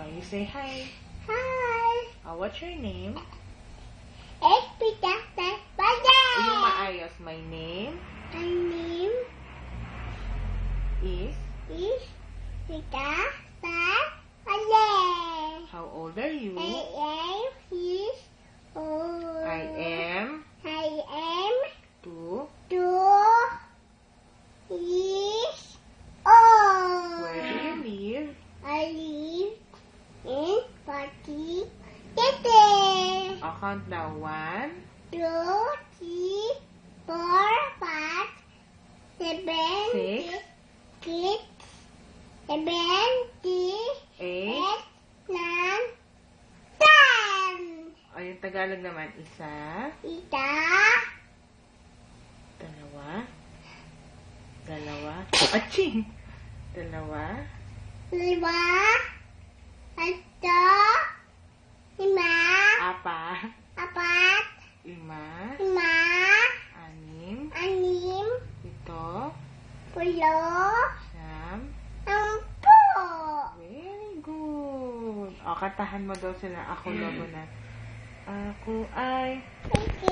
You say hi. Hi. What's your name? It's Peter Pan. Yung maayos. My name My name is... is Peter Pan. How old are you? I am his old. I am I am 2. 2 years old. Where do you live? I live in Party City. Count now. 1, 2, 3, 4, 5, 7, 6, 6, 7, 8. 8, 9, 10. Yung Tagalog naman. 1, Ita, 2. Aching! 2. 5, 6, 5, 4. 4, 5. 5, 6. 6, 7. 10. Very good. Kantahan mo daw sila. Ako logo na. Ako ay... Thank you.